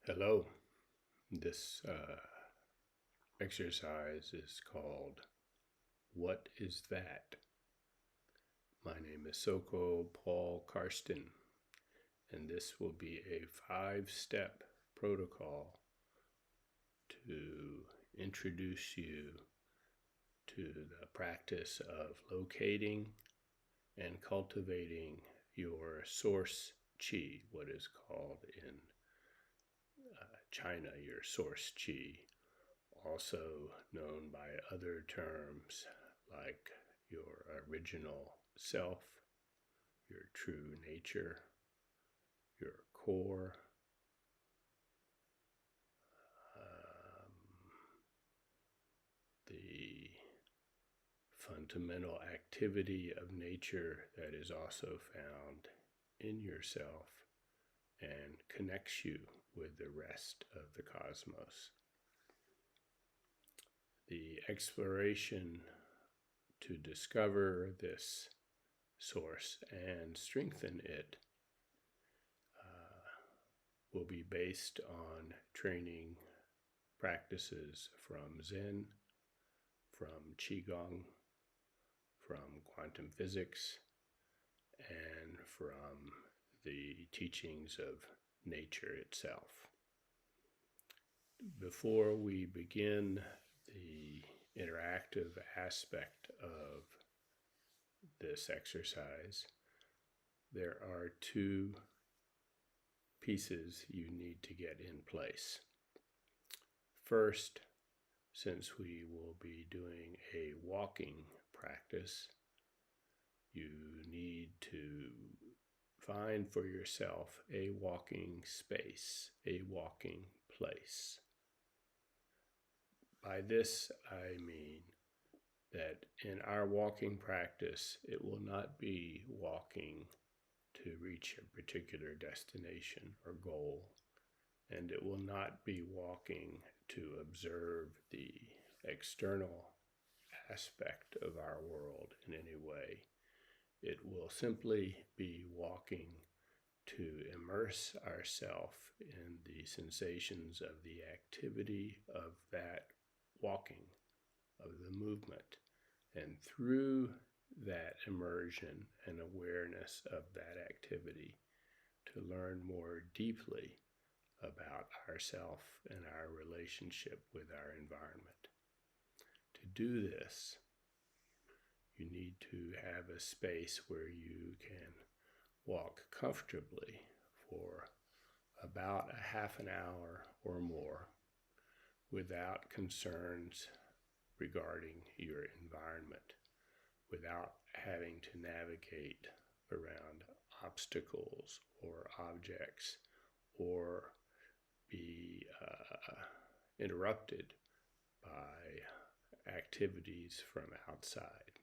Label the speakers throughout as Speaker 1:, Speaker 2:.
Speaker 1: Hello. This exercise is called What is That? My name is Soko Paul Karsten, and this will be a 5-step protocol to introduce you to the practice of locating and cultivating your source chi, what is called in China your source chi, also known by other terms like your original self, your true nature, your core, the fundamental activity of nature that is also found in yourself and connects you with the rest of the cosmos. The exploration to discover this source and strengthen it will be based on training practices from Zen, from Qigong, from quantum physics, and from the teachings of nature itself. Before we begin the interactive aspect of this exercise, there are two pieces you need to get in place. First, since we will be doing a walking practice, you need to find for yourself a walking space, a walking place. By this, I mean that in our walking practice, it will not be walking to reach a particular destination or goal, and it will not be walking to observe the external aspect of our world in any way. It will simply be walking to immerse ourselves in the sensations of the activity of that walking, of the movement, and through that immersion and awareness of that activity to learn more deeply about ourself and our relationship with our environment. To do this, you need to have a space where you can walk comfortably for about a half an hour or more without concerns regarding your environment, without having to navigate around obstacles or objects or be interrupted by activities from outside.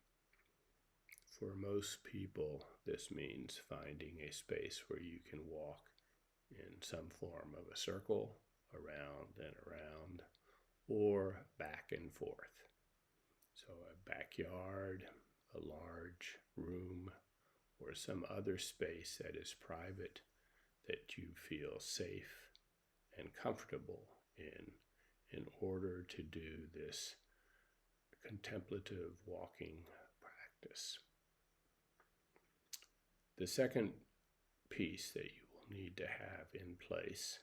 Speaker 1: For most people, this means finding a space where you can walk in some form of a circle, around and around, or back and forth. So a backyard, a large room, or some other space that is private that you feel safe and comfortable in order to do this contemplative walking practice. The second piece that you will need to have in place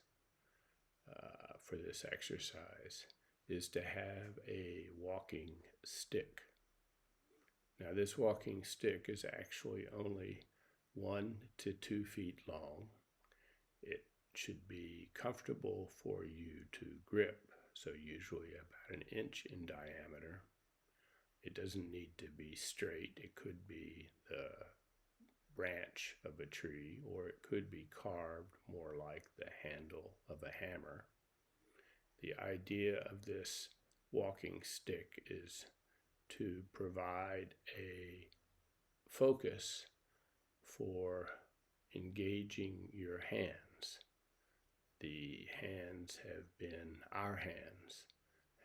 Speaker 1: for this exercise is to have a walking stick. Now, this walking stick is actually only 1 to 2 feet long. It should be comfortable for you to grip, so usually about 1 inch in diameter. It doesn't need to be straight. It could be the branch of a tree, or it could be carved more like the handle of a hammer. The idea of this walking stick is to provide a focus for engaging your hands. Our hands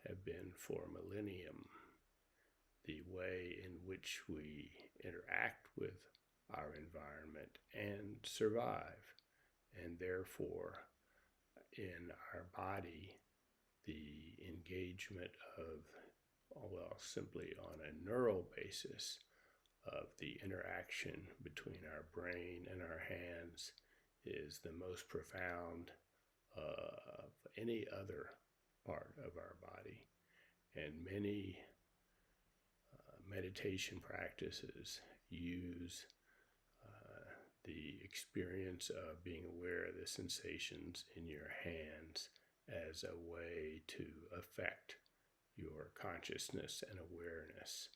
Speaker 1: have been for millennium the way in which we interact with our environment and survive. And therefore, in our body, the engagement of, well, simply on a neural basis, of the interaction between our brain and our hands is the most profound of any other part of our body. And many meditation practices use the experience of being aware of the sensations in your hands as a way to affect your consciousness and awareness,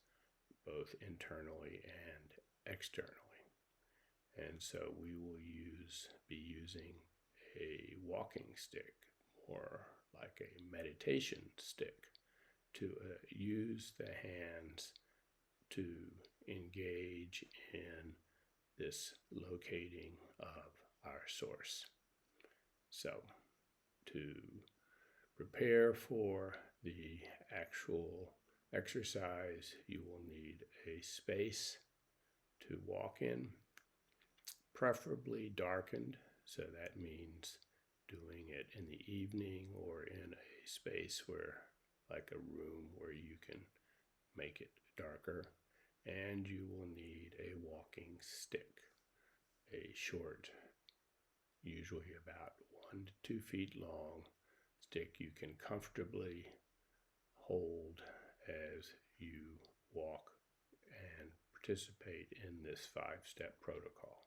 Speaker 1: both internally and externally. And so we will be using a walking stick, more like a meditation stick, to use the hands to engage in this locating of our source. So, to prepare for the actual exercise, you will need a space to walk in, preferably darkened, so that means doing it in the evening or in a space where, like a room where you can make it darker. And you will need a walking stick, a short, usually about 1 to 2 feet long stick you can comfortably hold as you walk and participate in this 5-step protocol.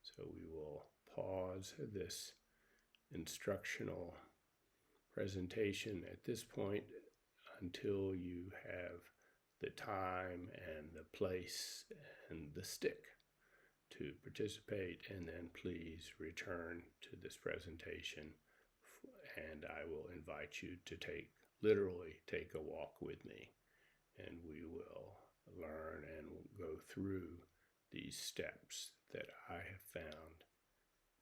Speaker 1: So we will pause this instructional presentation at this point until you have the time and the place and the stick to participate, and then please return to this presentation, and I will invite you to literally take a walk with me, and we will learn and go through these steps that I have found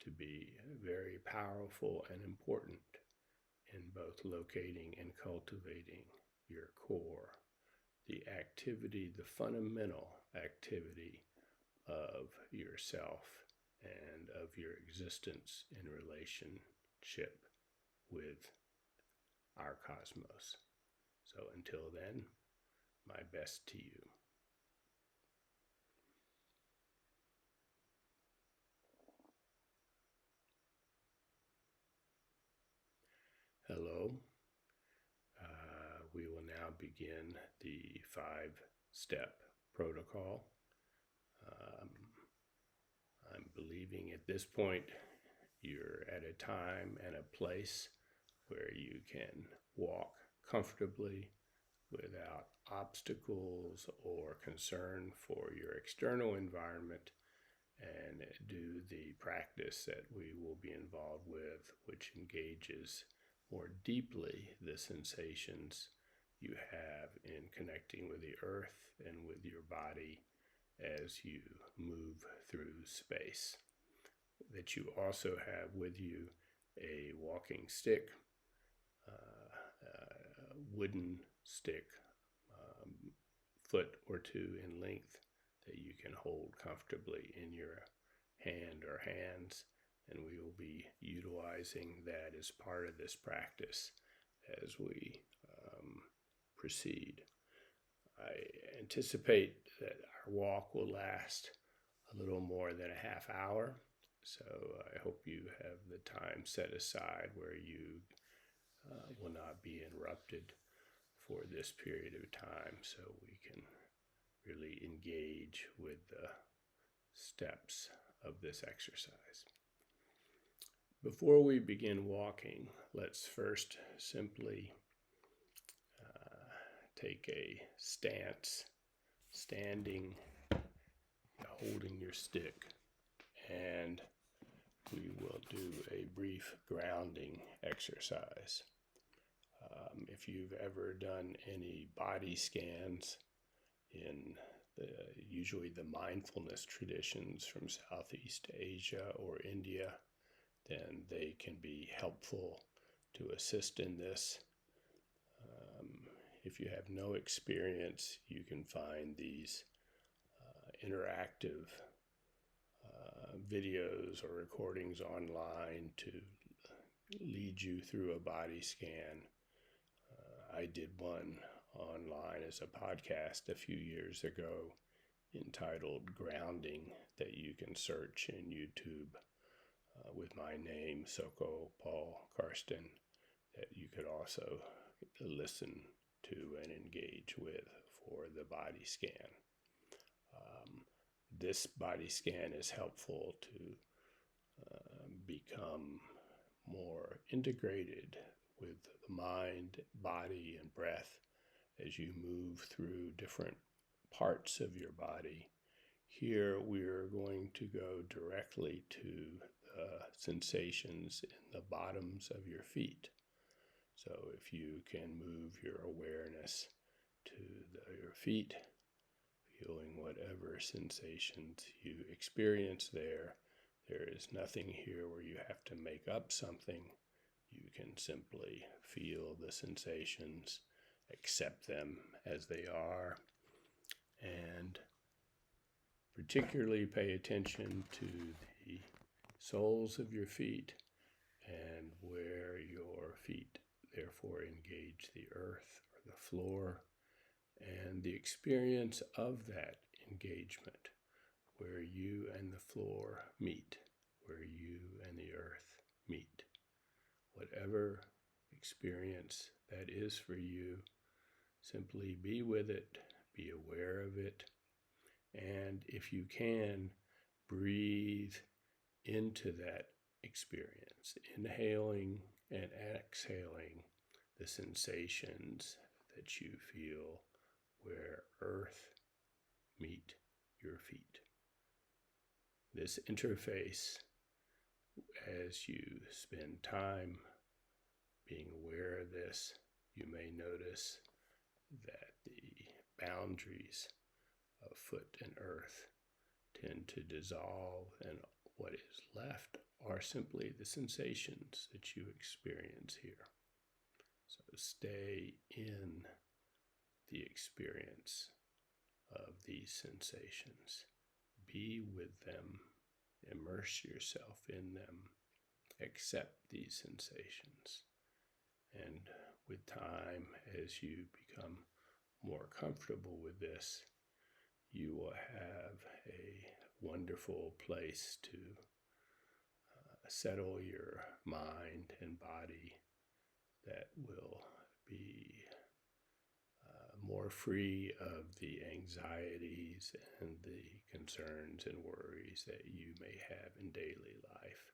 Speaker 1: to be very powerful and important in both locating and cultivating your core, the activity, the fundamental activity of yourself and of your existence in relationship with our cosmos. So until then, my best to you. Hello. We will now begin the 5-step protocol. I'm believing at this point you're at a time and a place where you can walk comfortably without obstacles or concern for your external environment, and do the practice that we will be involved with, which engages more deeply the sensations you have in connecting with the earth and with your body as you move through space. That you also have with you a walking stick, a wooden stick, foot or two in length, that you can hold comfortably in your hand or hands, and we will be utilizing that as part of this practice as we proceed. I anticipate that our walk will last a little more than a half hour, so I hope you have the time set aside where you will not be interrupted for this period of time, so we can really engage with the steps of this exercise. Before we begin walking, let's first simply take a stance, standing, holding your stick, and we will do a brief grounding exercise. If you've ever done any body scans in usually the mindfulness traditions from Southeast Asia or India, then they can be helpful to assist in this. If you have no experience, you can find these interactive videos or recordings online to lead you through a body scan. I did one online as a podcast a few years ago entitled Grounding that you can search in YouTube with my name, Soko Paul Karsten, that you could also listen to and engage with for the body scan. This body scan is helpful to become more integrated with the mind, body, and breath as you move through different parts of your body. Here we're going to go directly to the sensations in the bottoms of your feet. So if you can move your awareness to your feet, feeling whatever sensations you experience there. There is nothing here where you have to make up something. You can simply feel the sensations, accept them as they are, and particularly pay attention to the soles of your feet and where your feet therefore engage the earth or the floor, and the experience of that engagement, where you and the floor meet, where you and the earth meet. Whatever experience that is for you, simply be with it, be aware of it, and if you can, breathe into that experience, inhaling and exhaling the sensations that you feel where earth meet your feet. This interface, as you spend time being aware of this, you may notice that the boundaries of foot and earth tend to dissolve, and what is left are simply the sensations that you experience here. So stay in the experience of these sensations. Be with them, immerse yourself in them, accept these sensations. And with time, as you become more comfortable with this, you will have a wonderful place to settle your mind and body that will be more free of the anxieties and the concerns and worries that you may have in daily life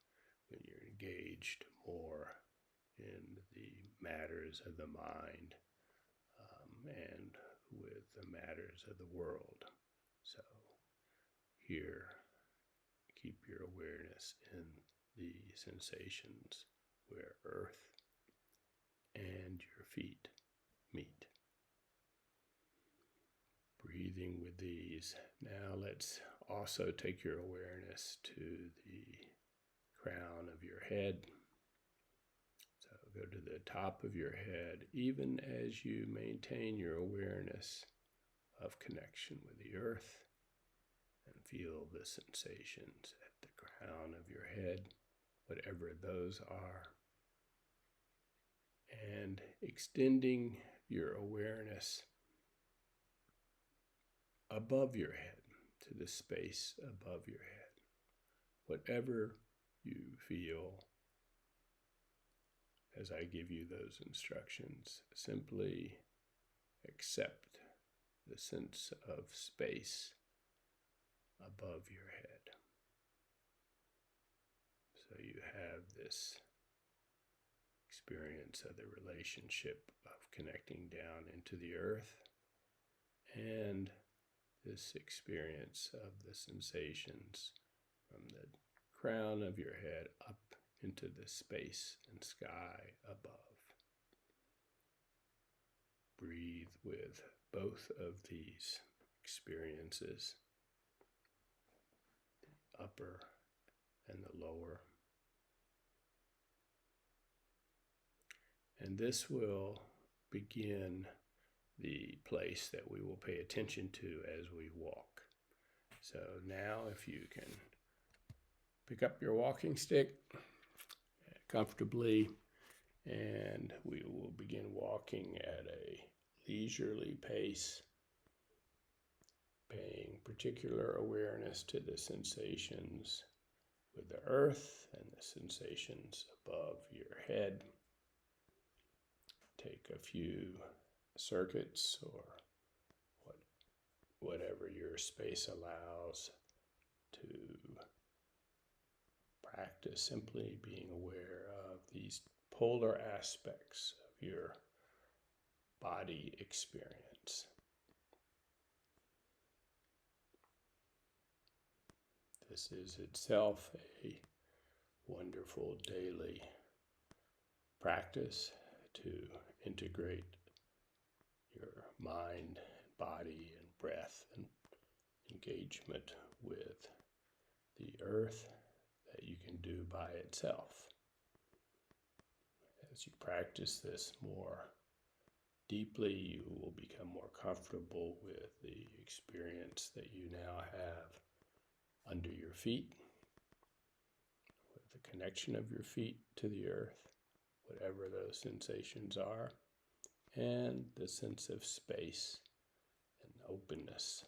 Speaker 1: when you're engaged more in the matters of the mind and with the matters of the world. So here, keep your awareness in the sensations where earth and your feet meet. Breathing with these. Now let's also take your awareness to the crown of your head. So go to the top of your head, even as you maintain your awareness of connection with the earth, and feel the sensations at the crown of your head, whatever those are, and extending your awareness above your head, to the space above your head. Whatever you feel as I give you those instructions, simply accept the sense of space above your head. So you have this experience of the relationship of connecting down into the earth, and this experience of the sensations from the crown of your head up into the space and sky above. Breathe with both of these experiences, the upper and the lower. And this will begin the place that we will pay attention to as we walk. So now if you can pick up your walking stick, comfortably, and we will begin walking at a leisurely pace, paying particular awareness to the sensations with the earth and the sensations above your head. Take a few circuits or whatever your space allows to practice simply being aware of these polar aspects of your body experience. This is itself a wonderful daily practice to integrate your mind, body, and breath and engagement with the earth that you can do by itself. As you practice this more deeply, you will become more comfortable with the experience that you now have under your feet, with the connection of your feet to the earth, whatever those sensations are, and the sense of space and openness,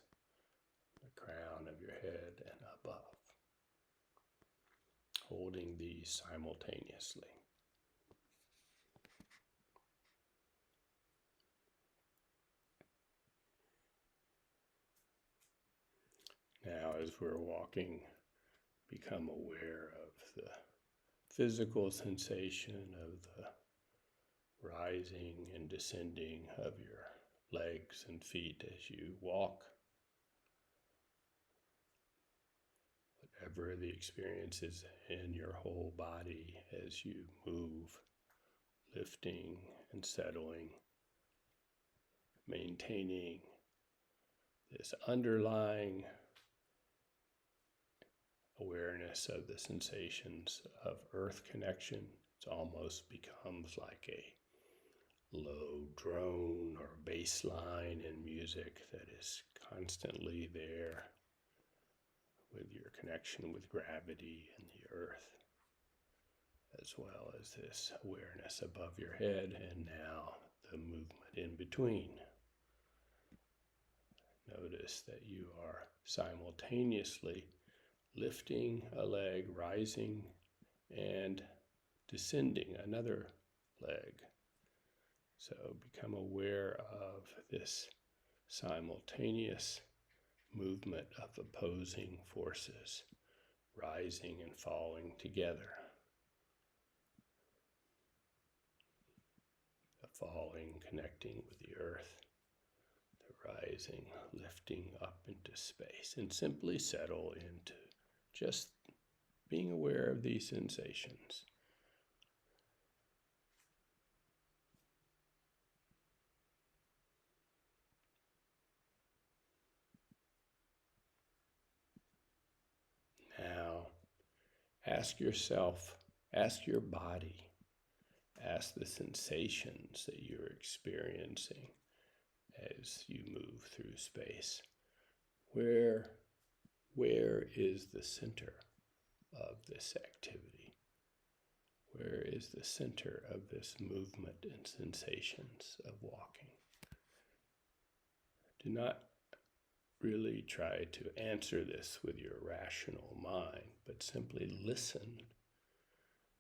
Speaker 1: the crown of your head and above, holding these simultaneously. Now, as we're walking, become aware of the physical sensation of the rising and descending of your legs and feet as you walk. Whatever the experience is in your whole body as you move, lifting and settling, maintaining this underlying awareness of the sensations of earth connection. It almost becomes like a low drone or bass line in music that is constantly there with your connection with gravity and the earth, as well as this awareness above your head and now the movement in between. Notice that you are simultaneously lifting a leg, rising, and descending another leg. So become aware of this simultaneous movement of opposing forces, rising and falling together. The falling connecting with the earth, the rising lifting up into space, and simply settle into just being aware of these sensations. Now, ask yourself, ask your body, ask the sensations that you're experiencing as you move through space. Where is the center of this activity? Where is the center of this movement and sensations of walking? Do not really try to answer this with your rational mind, but simply listen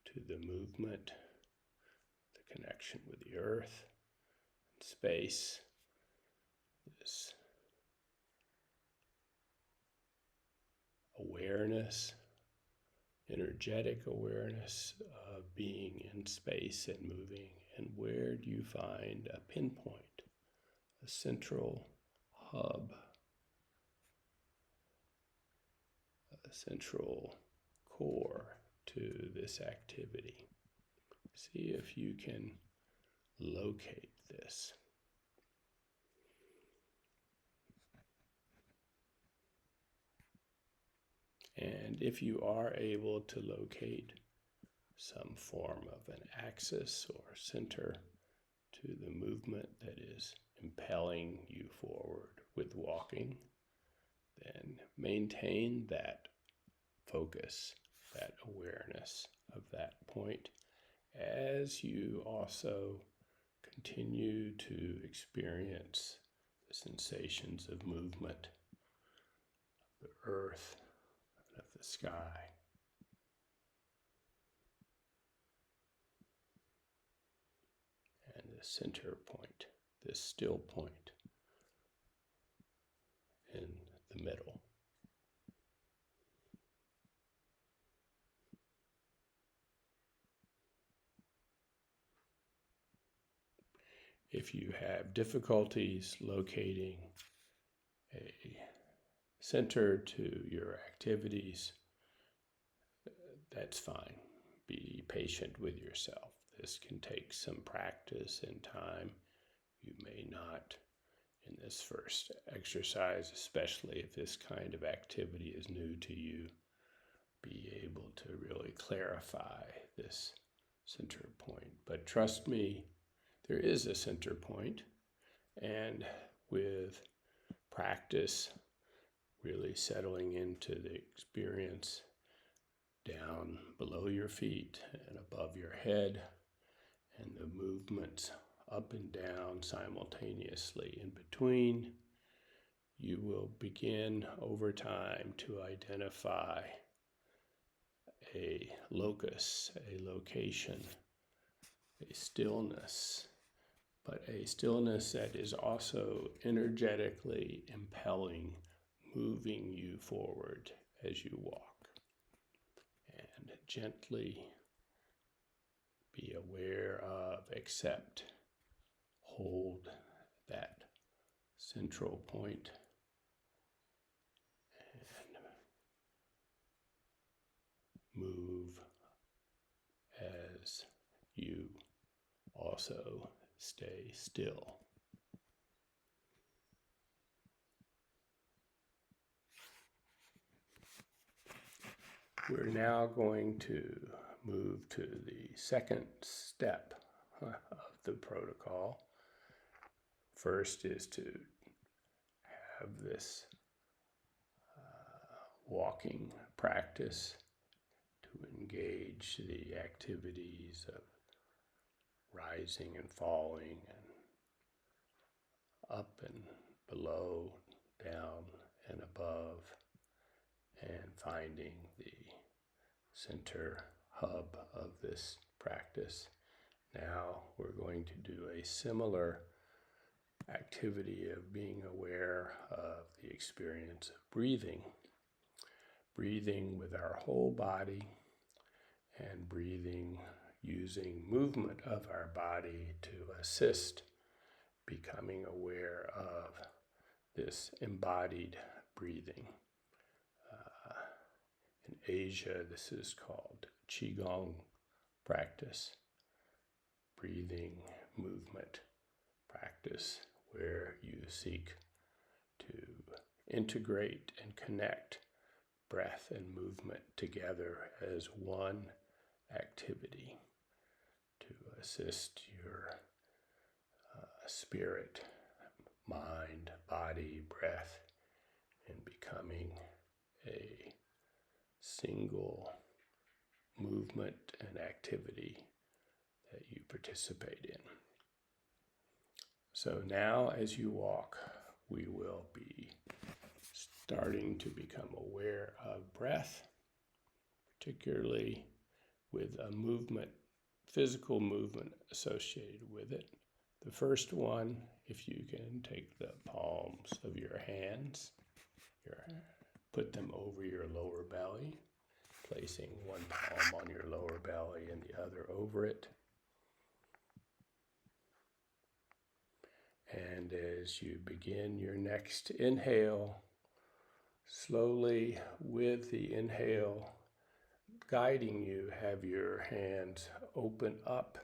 Speaker 1: to the movement, the connection with the earth, and space, this awareness, energetic awareness of being in space and moving. And where do you find a pinpoint, a central hub, a central core to this activity? See if you can locate this. And if you are able to locate some form of an axis or center to the movement that is impelling you forward with walking, then maintain that focus, that awareness of that point, as you also continue to experience the sensations of movement, of the earth, and of the sky. And the center point, this still point in the middle. If you have difficulties locating a center to your activities, that's fine. Be patient with yourself. This can take some practice and time. You may not, in this first exercise, especially if this kind of activity is new to you, be able to really clarify this center point. But trust me, there is a center point, and with practice, really settling into the experience down below your feet and above your head, and the movements up and down simultaneously in between, you will begin over time to identify a locus, a location, a stillness, but a stillness that is also energetically impelling, moving you forward as you walk. And gently be aware of, accept, hold that central point, and move as you also stay still. We're now going to move to the second step of the protocol. First is to have this walking practice, to engage the activities of rising and falling and up and below, down and above, and finding the center hub of this practice. Now we're going to do a similar activity of being aware of the experience of breathing. Breathing with our whole body and breathing using movement of our body to assist becoming aware of this embodied breathing. In Asia, this is called Qigong practice, breathing movement practice, where you seek to integrate and connect breath and movement together as one activity to assist your spirit, mind, body, breath in becoming a single movement and activity that you participate in. So now as you walk, we will be starting to become aware of breath, particularly with a movement, physical movement associated with it. The first one, if you can take the palms of your hands, put them over your lower belly, placing one palm on your lower belly and the other over it. And as you begin your next inhale, slowly with the inhale guiding you, have your hands open up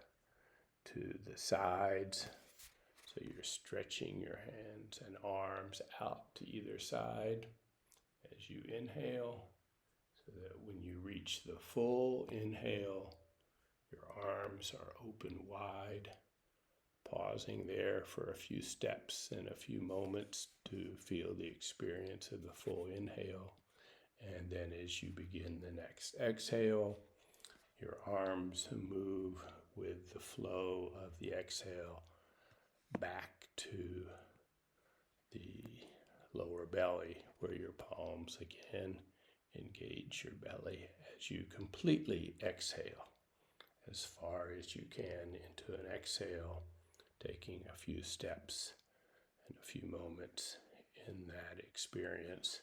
Speaker 1: to the sides. So you're stretching your hands and arms out to either side as you inhale, so that when you reach the full inhale, your arms are open wide, pausing there for a few steps and a few moments to feel the experience of the full inhale. And then as you begin the next exhale, your arms move with the flow of the exhale back to the lower belly, where your palms again engage your belly as you completely exhale as far as you can into an exhale, taking a few steps and a few moments in that experience,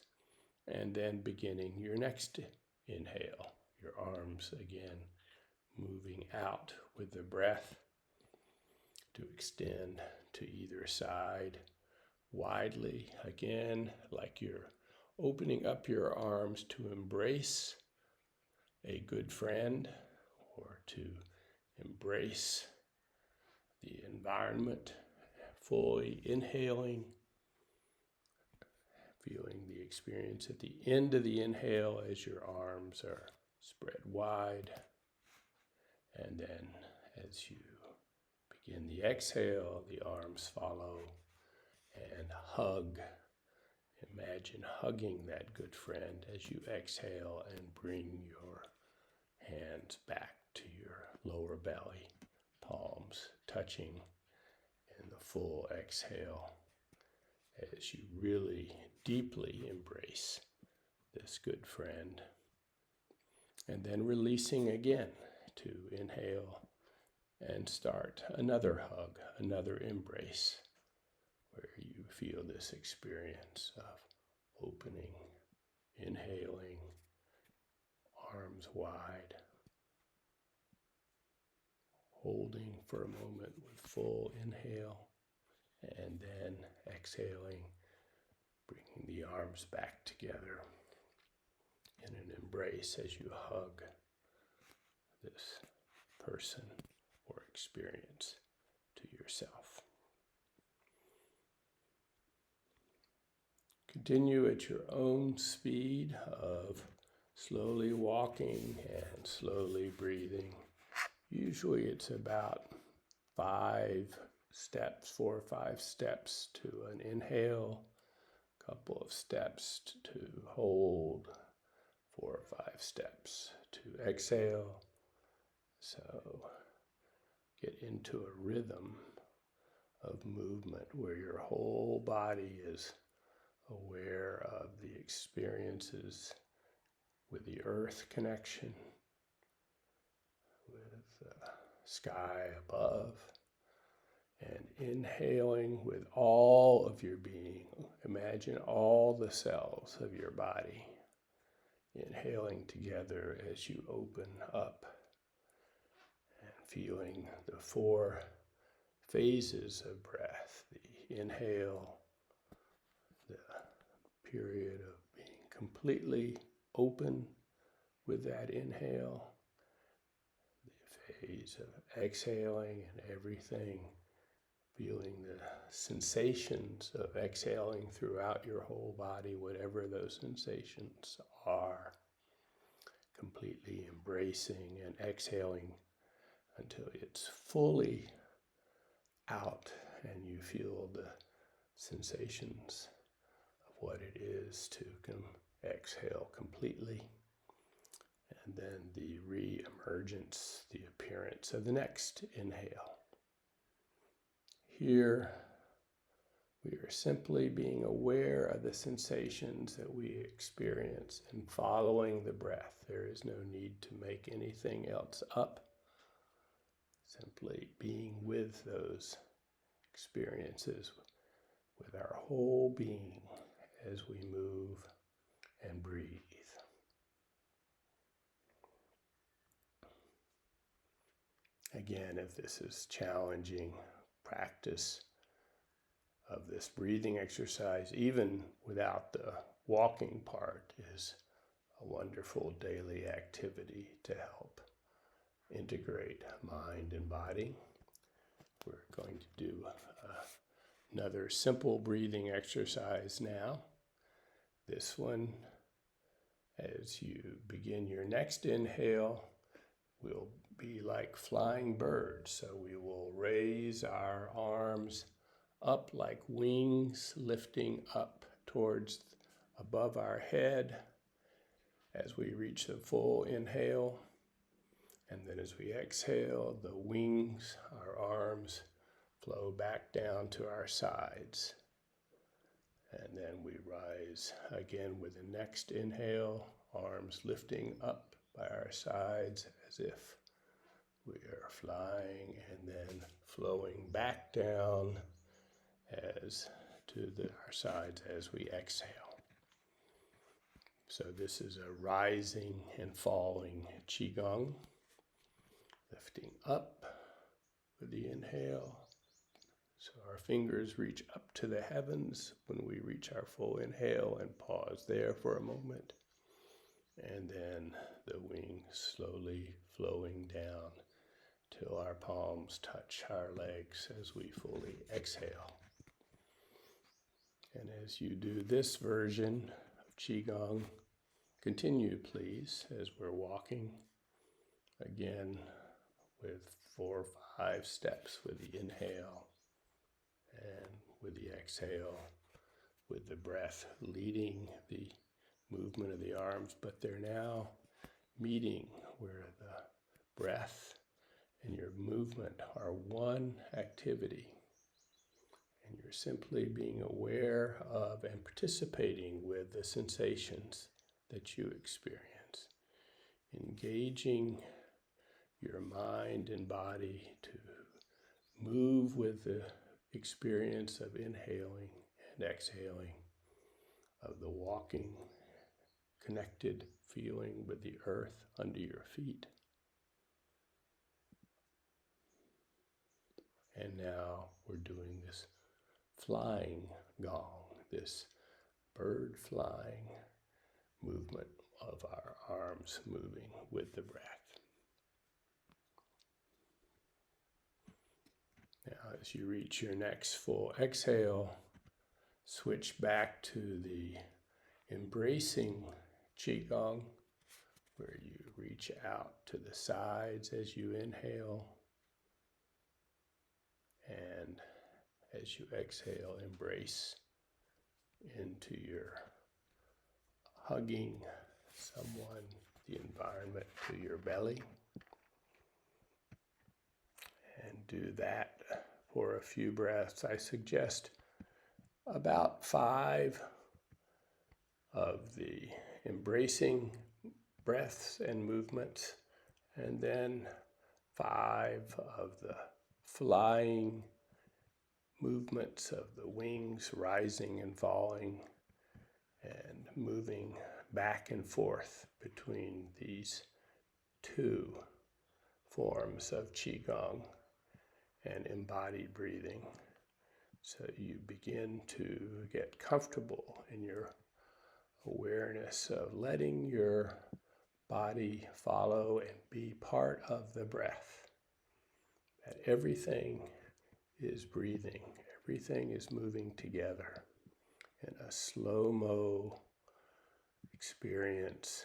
Speaker 1: and then beginning your next inhale, your arms again moving out with the breath to extend to either side widely, again, like you're opening up your arms to embrace a good friend or to embrace the environment, fully inhaling, feeling the experience at the end of the inhale as your arms are spread wide. And then as you begin the exhale, the arms follow and hug. Imagine hugging that good friend as you exhale and bring your hands back to your lower belly, palms touching in the full exhale as you really deeply embrace this good friend. And then releasing again to inhale and start another hug, another embrace, where you feel this experience of opening, inhaling, arms wide, holding for a moment with full inhale, and then exhaling, bringing the arms back together in an embrace as you hug this person or experience to yourself. Continue at your own speed of slowly walking and slowly breathing. Usually it's about 4 or 5 steps to an inhale, a couple of steps to hold, 4 or 5 steps to exhale. So get into a rhythm of movement where your whole body is aware of the experiences with the earth connection, with the sky above, and inhaling with all of your being. Imagine all the cells of your body inhaling together as you open up and feeling the 4 phases of breath. The inhale, the period of being completely open with that inhale, the phase of exhaling and everything, feeling the sensations of exhaling throughout your whole body, whatever those sensations are, completely embracing and exhaling until it's fully out and you feel the sensations of what it is to exhale completely. And then the re-emergence, the appearance of the next inhale. Here, we are simply being aware of the sensations that we experience and following the breath. There is no need to make anything else up. Simply being with those experiences with our whole being as we move and breathe. Again, if this is challenging, practice of this breathing exercise, even without the walking part, is a wonderful daily activity to help integrate mind and body. We're going to do another simple breathing exercise now. This one, as you begin your next inhale, will be like flying birds. So we will raise our arms up like wings, lifting up towards above our head as we reach the full inhale. And then as we exhale, the wings, our arms, flow back down to our sides. And then we rise again with the next inhale, arms lifting up by our sides as if we are flying, and then flowing back down as to our sides as we exhale. So this is a rising and falling Qigong. Lifting up with the inhale. So our fingers reach up to the heavens when we reach our full inhale, and pause there for a moment. And then the wings slowly flowing down till our palms touch our legs as we fully exhale. And as you do this version of Qigong, continue please as we're walking again with 4 or 5 steps with the inhale and with the exhale, with the breath leading the movement of the arms, but they're now meeting where the breath and your movement are one activity. And you're simply being aware of and participating with the sensations that you experience, engaging your mind and body to move with the experience of inhaling and exhaling, of the walking, connected feeling with the earth under your feet. And now we're doing this flying gong, this bird flying movement of our arms moving with the breath. Now, as you reach your next full exhale, switch back to the embracing Qigong, where you reach out to the sides as you inhale, and as you exhale, embrace into your hugging someone, the environment, to your belly. And do that for a few breaths. I suggest about 5 of the embracing breaths and movements, and then 5 of the flying movements of the wings rising and falling and moving back and forth between these 2 forms of Qigong and embodied breathing. So you begin to get comfortable in your awareness of letting your body follow and be part of the breath. That everything is breathing, everything is moving together in a slow-mo experience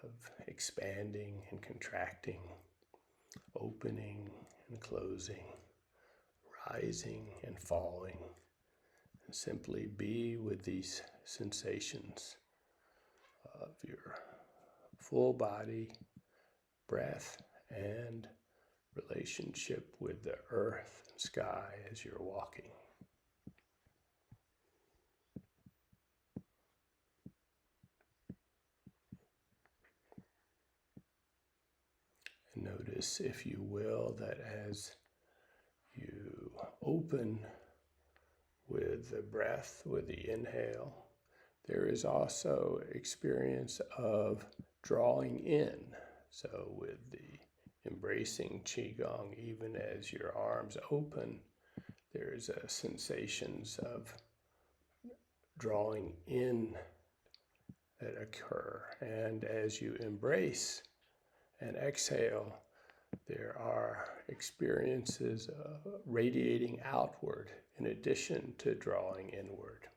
Speaker 1: of expanding and contracting, opening and closing, rising and falling, and simply be with these sensations of your full body, breath, and relationship with the earth and sky as you're walking. And notice, if you will, that as you open with the breath, with the inhale, there is also experience of drawing in. So with the embracing Qigong, even as your arms open, there's sensations of drawing in that occur. And as you embrace and exhale, there are experiences radiating outward in addition to drawing inward.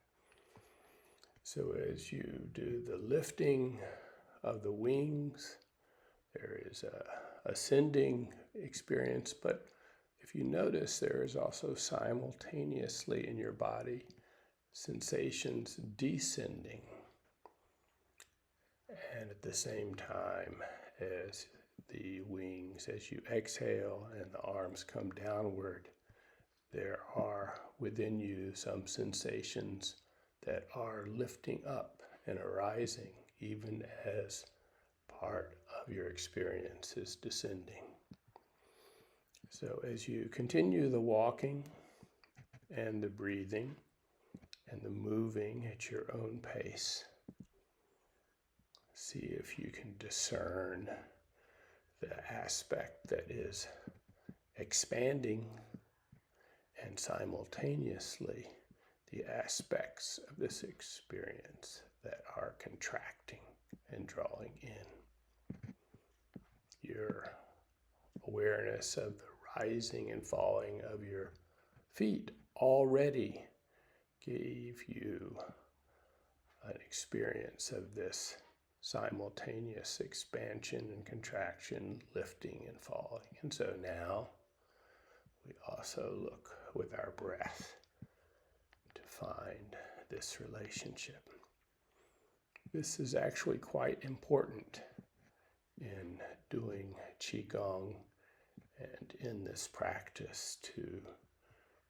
Speaker 1: So as you do the lifting of the wings, there is a ascending experience, but if you notice, there is also simultaneously in your body sensations descending. And at the same time as the wings. As you exhale and the arms come downward, there are within you some sensations that are lifting up and arising even as part of your experience is descending. So as you continue the walking and the breathing and the moving at your own pace, see if you can discern the aspect that is expanding and simultaneously the aspects of this experience that are contracting and drawing in. Your awareness of the rising and falling of your feet already gave you an experience of this simultaneous expansion and contraction, lifting and falling. And so now we also look with our breath to find this relationship. This is actually quite important in doing Qigong and in this practice to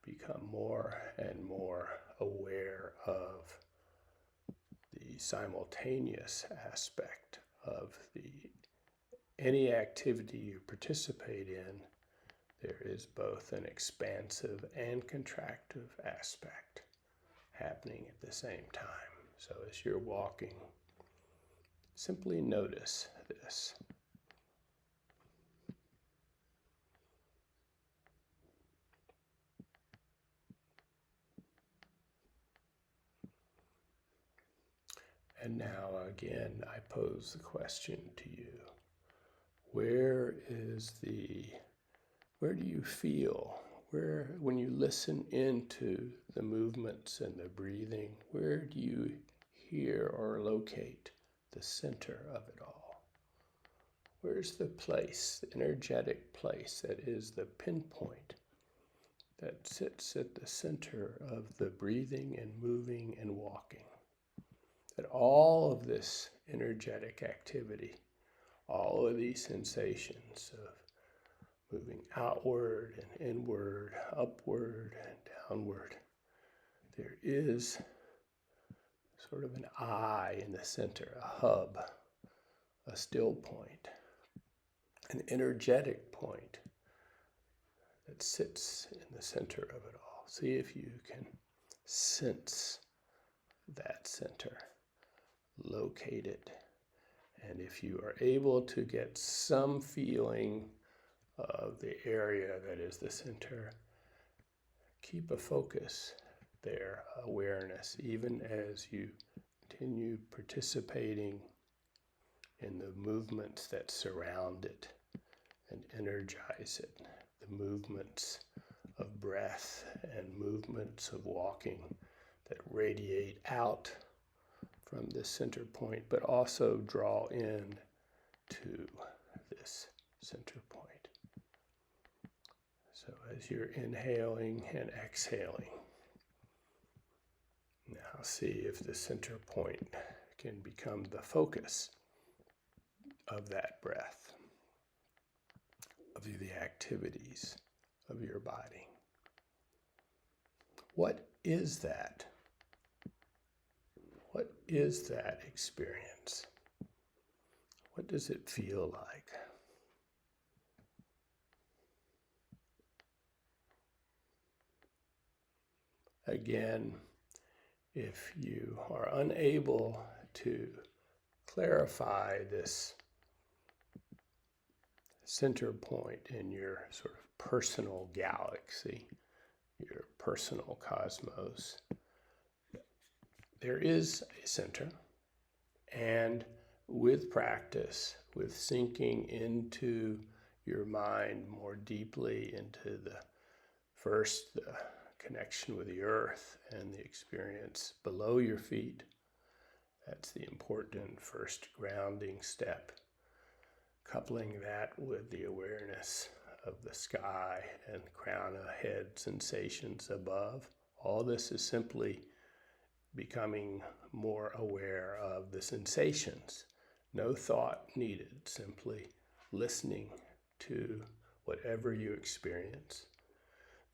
Speaker 1: become more and more aware of the simultaneous aspect of any activity you participate in. There is both an expansive and contractive aspect happening at the same time. So as you're walking, simply notice this. And now again, I pose the question to you. Where do you feel? When you listen into the movements and the breathing, where do you hear or locate the center of it all? Where's the place, the energetic place that is the pinpoint that sits at the center of the breathing and moving and walking? That all of this energetic activity, all of these sensations of moving outward and inward, upward and downward, there is sort of an eye in the center, a hub, a still point, an energetic point that sits in the center of it all. See if you can sense that center, locate it, and if you are able to get some feeling of the area that is the center, keep a focus there, awareness, even as you continue participating in the movements that surround it and energize it, the movements of breath and movements of walking that radiate out from this center point, but also draw in to this center point. So as you're inhaling and exhaling, now see if the center point can become the focus of that breath, of the activities of your body. What is that? What is that experience? What does it feel like? Again, if you are unable to clarify this center point in your sort of personal galaxy, your personal cosmos, there is a center, and with practice, with sinking into your mind more deeply into the connection with the earth and the experience below your feet, that's the important first grounding step. Coupling that with the awareness of the sky and crown of head sensations above, all this is simply becoming more aware of the sensations. No thought needed, simply listening to whatever you experience.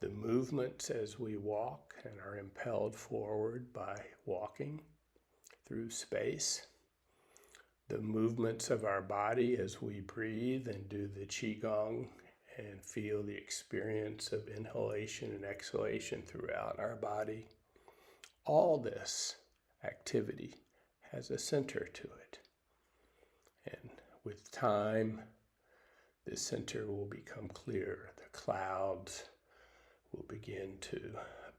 Speaker 1: The movements as we walk and are impelled forward by walking through space. The movements of our body as we breathe and do the Qigong and feel the experience of inhalation and exhalation throughout our body. All this activity has a center to it. And with time, this center will become clear. The clouds will begin to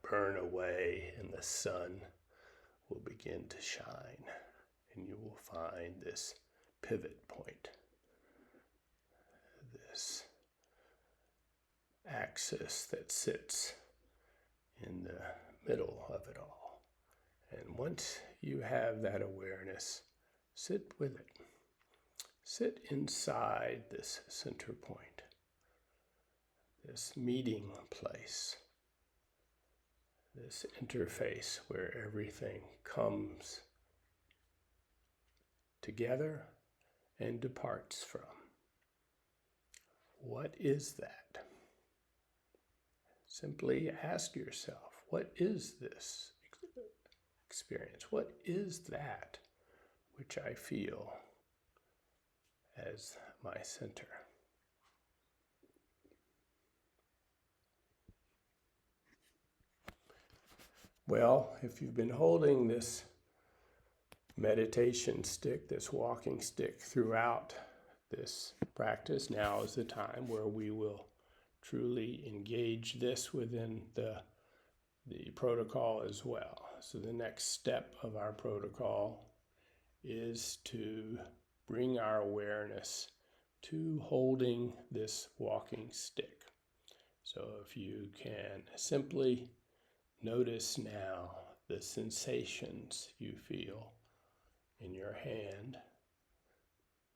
Speaker 1: burn away and the sun will begin to shine. And you will find this pivot point, this axis that sits in the middle of it all. And once you have that awareness, sit with it. Sit inside this center point, this meeting place, this interface where everything comes together and departs from. What is that? Simply ask yourself, what is this experience? What is that which I feel as my center? Well, if you've been holding this meditation stick, this walking stick throughout this practice, now is the time where we will truly engage this within the protocol as well. So the next step of our protocol is to bring our awareness to holding this walking stick. So if you can simply notice now the sensations you feel in your hand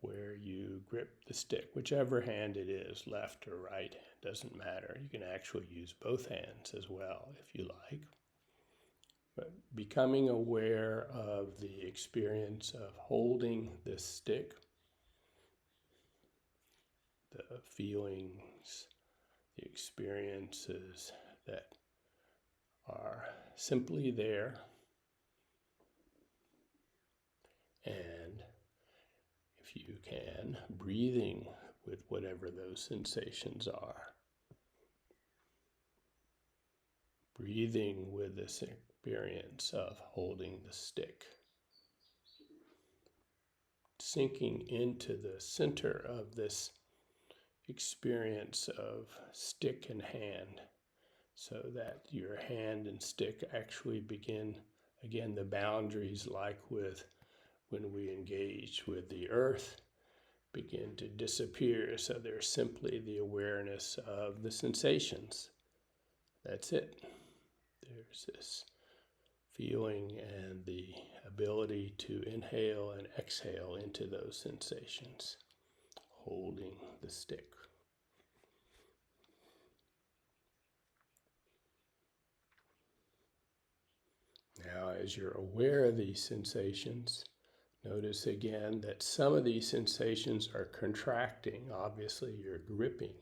Speaker 1: where you grip the stick, whichever hand it is, left or right, doesn't matter. You can actually use both hands as well if you like. But becoming aware of the experience of holding this stick, the feelings, the experiences that are simply there, and if you can, breathing with whatever those sensations are. Breathing with this experience of holding the stick. Sinking into the center of this experience of stick and hand, so that your hand and stick actually begin, again, the boundaries, like with when we engage with the earth, begin to disappear. So there's simply the awareness of the sensations. That's it. There's this feeling and the ability to inhale and exhale into those sensations, holding the stick. Now, as you're aware of these sensations, notice again that some of these sensations are contracting. Obviously, you're gripping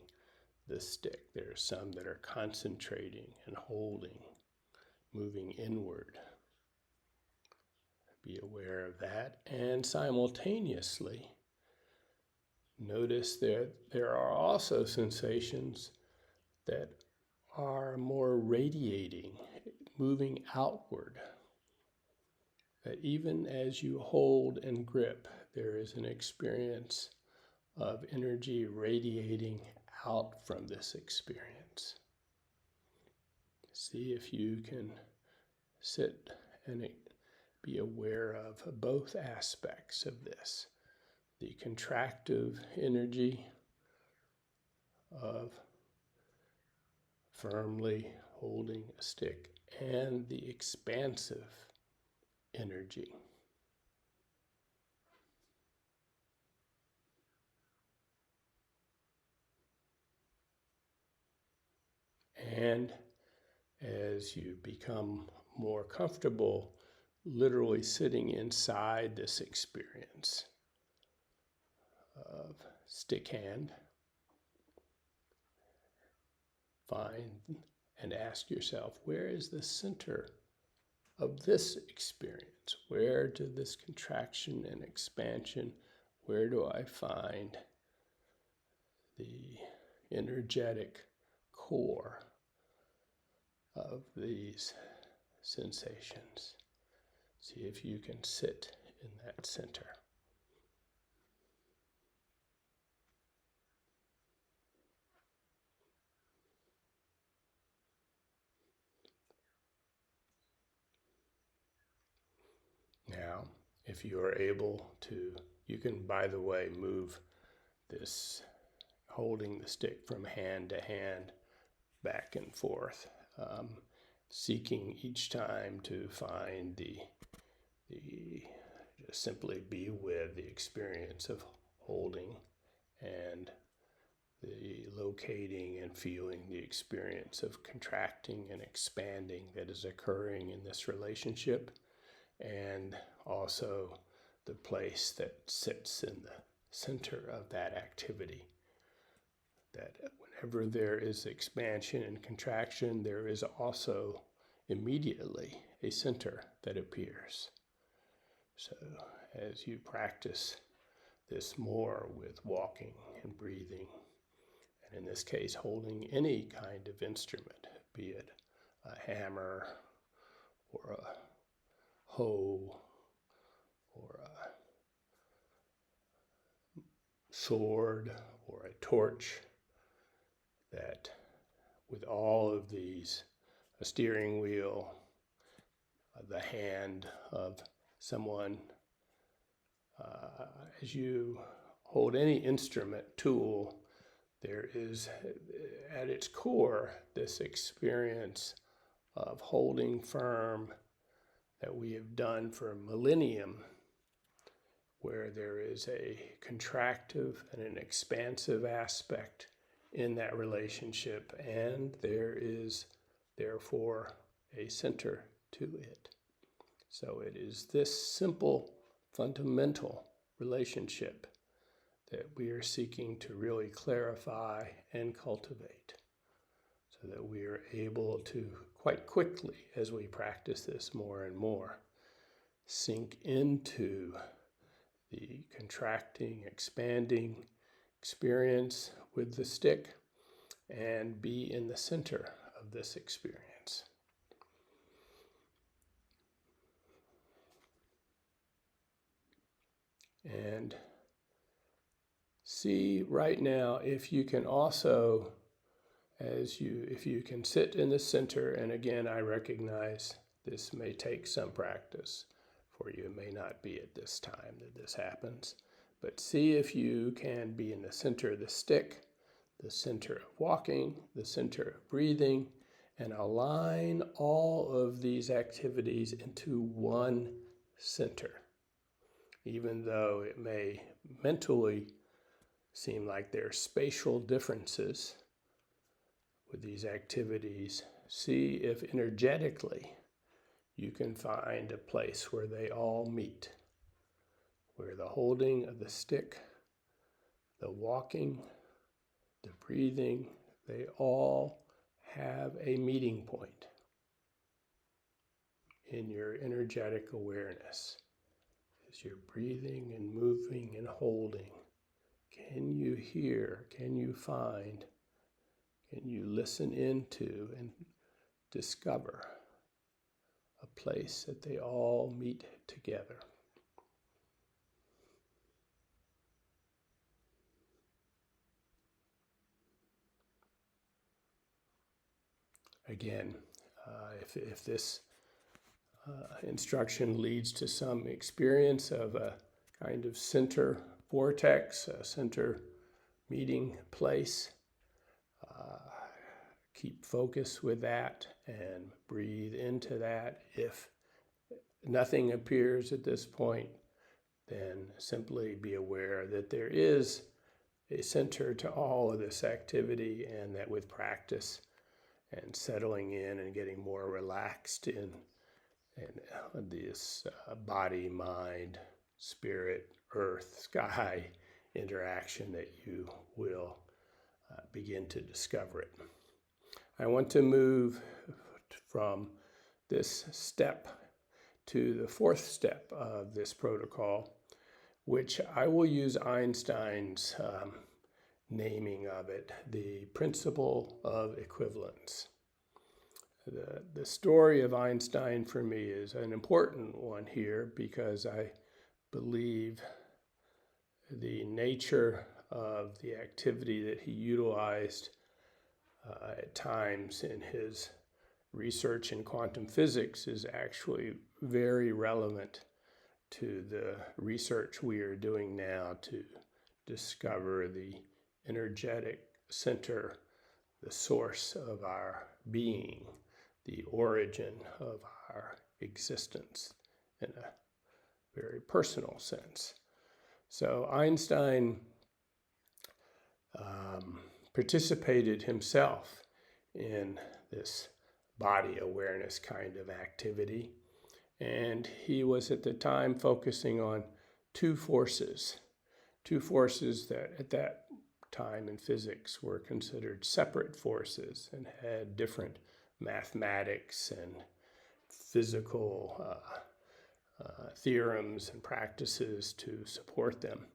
Speaker 1: the stick. There are some that are concentrating and holding, moving inward. Be aware of that. And simultaneously, notice that there are also sensations that are more radiating, moving outward. That even as you hold and grip, there is an experience of energy radiating out from this experience. See if you can sit and be aware of both aspects of this. The contractive energy of firmly holding a stick and the expansive energy. And as you become more comfortable, literally sitting inside this experience of stick hand. Find and ask yourself, where is the center of this experience? Where do this contraction and expansion, where do I find the energetic core of these sensations? See if you can sit in that center. Now, if you are able to, you can, by the way, move this holding the stick from hand to hand, back and forth, seeking each time to find the just simply be with the experience of holding and the locating and feeling the experience of contracting and expanding that is occurring in this relationship, and also the place that sits in the center of that activity. That whenever there is expansion and contraction, there is also immediately a center that appears. So as you practice this more with walking and breathing, and in this case holding any kind of instrument, be it a hammer or a hoe or a sword or a torch, that with all of these, a steering wheel, the hand of someone, as you hold any instrument, tool, there is at its core this experience of holding firm that we have done for a millennium, where there is a contractive and an expansive aspect in that relationship, and there is therefore a center to it. So it is this simple, fundamental relationship that we are seeking to really clarify and cultivate, so that we are able to quite quickly, as we practice this more and more, sink into the contracting, expanding experience with the stick and be in the center of this experience. And see right now if you can also, if you can sit in the center, and again, I recognize this may take some practice for you. It may not be at this time that this happens, but see if you can be in the center of the stick, the center of walking, the center of breathing, and align all of these activities into one center. Even though it may mentally seem like there are spatial differences with these activities, see if energetically you can find a place where they all meet, where the holding of the stick, the walking, the breathing, they all have a meeting point in your energetic awareness. As you're breathing and moving and holding, can you hear, can you find, can you listen into and discover a place that they all meet together? Again, if this instruction leads to some experience of a kind of center vortex, a center meeting place, keep focus with that and breathe into that. If nothing appears at this point, then simply be aware that there is a center to all of this activity, and that with practice and settling in and getting more relaxed in this body, mind, spirit, earth, sky interaction that you will begin to discover it. I want to move from this step to the fourth step of this protocol, which I will use Einstein's naming of it, the principle of equivalence. The story of Einstein for me is an important one here because I believe the nature of the activity that he utilized at times in his research in quantum physics is actually very relevant to the research we are doing now to discover the energetic center, the source of our being, the origin of our existence in a very personal sense. So Einstein participated himself in this body awareness kind of activity, and he was at the time focusing on two forces that at that time in physics were considered separate forces and had different mathematics and physical theorems and practices to support them.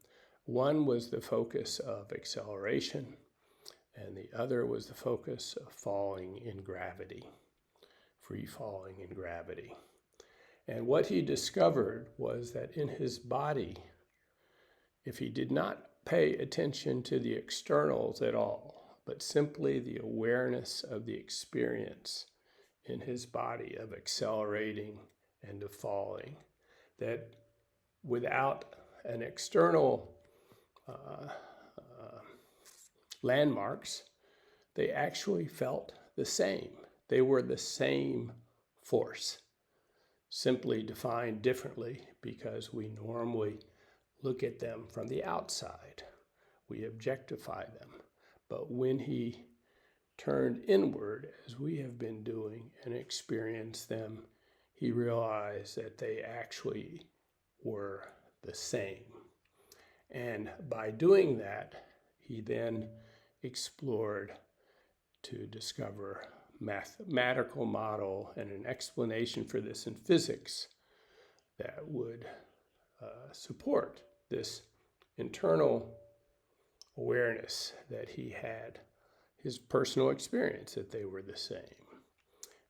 Speaker 1: One was the focus of acceleration, and the other was the focus of falling in gravity, free falling in gravity. And what he discovered was that in his body, if he did not pay attention to the externals at all, but simply the awareness of the experience in his body of accelerating and of falling, that without an external landmarks, they actually felt the same. They were the same force, simply defined differently because we normally look at them from the outside. We objectify them. But when he turned inward, as we have been doing, and experienced them, he realized that they actually were the same. And by doing that, he then explored to discover mathematical model and an explanation for this in physics that would support this internal awareness that he had, his personal experience that they were the same.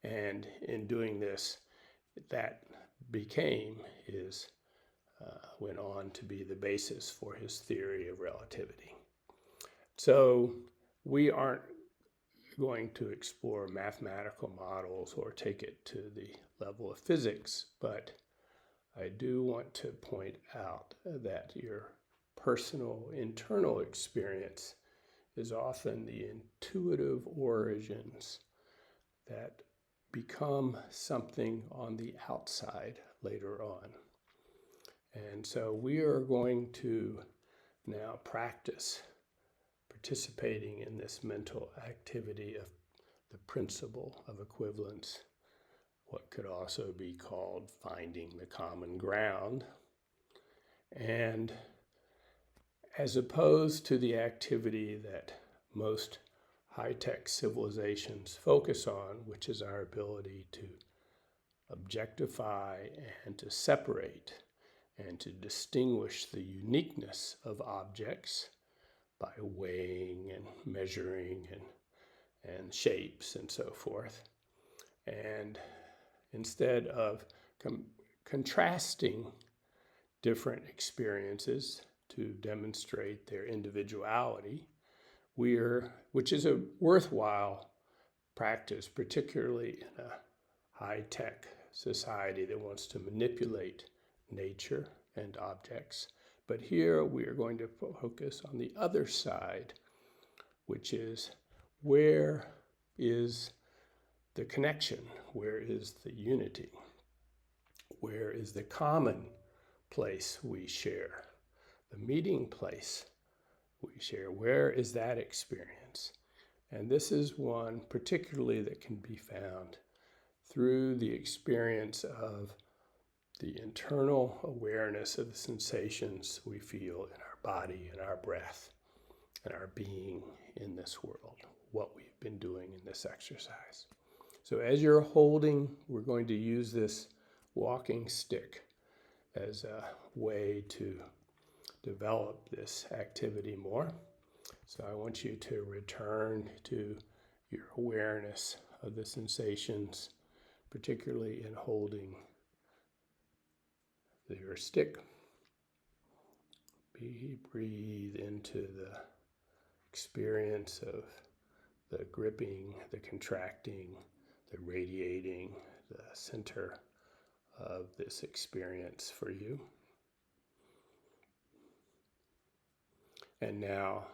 Speaker 1: And in doing this, that became his, went on to be the basis for his theory of relativity. So we aren't going to explore mathematical models or take it to the level of physics, but I do want to point out that your personal internal experience is often the intuitive origins that become something on the outside later on. And so we are going to now practice participating in this mental activity of the principle of equivalence, what could also be called finding the common ground. And as opposed to the activity that most high-tech civilizations focus on, which is our ability to objectify and to separate and to distinguish the uniqueness of objects by weighing and measuring and shapes and so forth. And instead of contrasting different experiences to demonstrate their individuality, which is a worthwhile practice, particularly in a high-tech society that wants to manipulate nature and objects. But here we are going to focus on the other side, which is where is the connection? Where is the unity? Where is the common place we share? The meeting place we share. Where is that experience? And this is one particularly that can be found through the experience of the internal awareness of the sensations we feel in our body and our breath and our being in this world, what we've been doing in this exercise. So as you're holding, we're going to use this walking stick as a way to develop this activity more. So I want you to return to your awareness of the sensations, particularly in holding your stick. Breathe into the experience of the gripping, the contracting, the radiating, the center of this experience for you. And now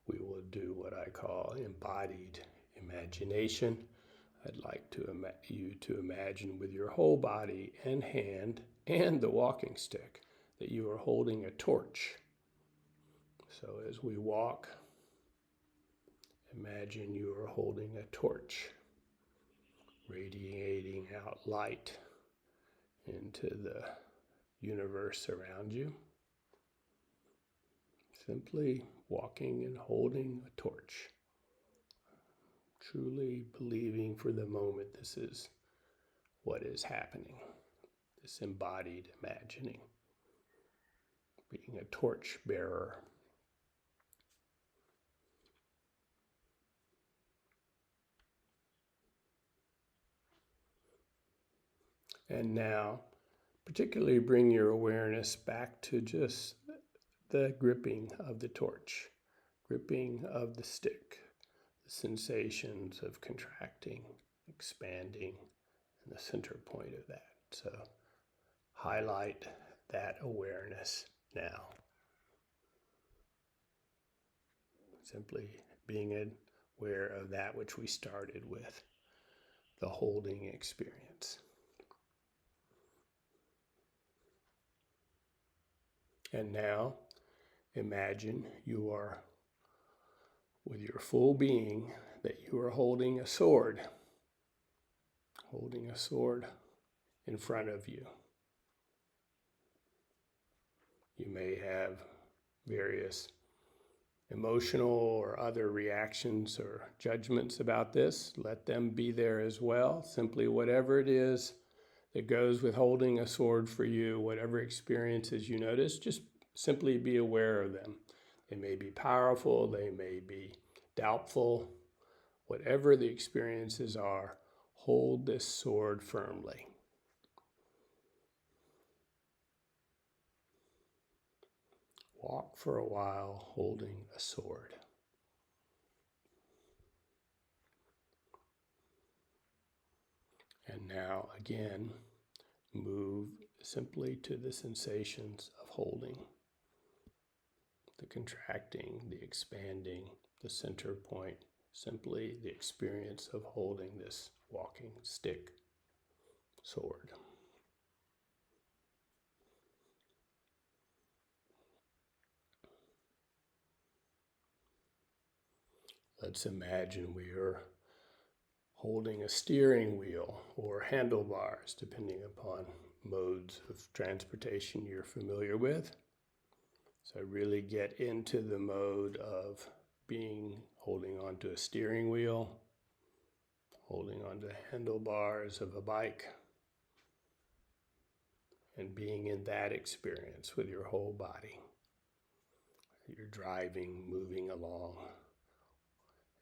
Speaker 1: we will do what I call embodied imagination. I'd like you to imagine with your whole body and hand and the walking stick that you are holding a torch. So as we walk, imagine you are holding a torch, radiating out light into the universe around you. Simply walking and holding a torch. Truly believing for the moment this is what is happening. This embodied imagining. Being a torch bearer. And now, particularly bring your awareness back to just the gripping of the torch, gripping of the stick, the sensations of contracting, expanding, and the center point of that. So highlight that awareness now. Simply being aware of that which we started with, the holding experience. And now, imagine you are, with your full being, that you are holding a sword in front of you. You may have various emotional or other reactions or judgments about this. Let them be there as well. Simply whatever it is that goes with holding a sword for you, whatever experiences you notice, just simply be aware of them. They may be powerful, they may be doubtful. Whatever the experiences are, hold this sword firmly. Walk for a while holding a sword. And now again, move simply to the sensations of holding, the contracting, the expanding, the center point, simply the experience of holding this walking stick, sword. Let's imagine we are holding a steering wheel or handlebars, depending upon modes of transportation you're familiar with. So really get into the mode of holding onto a steering wheel, holding onto the handlebars of a bike, and being in that experience with your whole body. You're driving, moving along.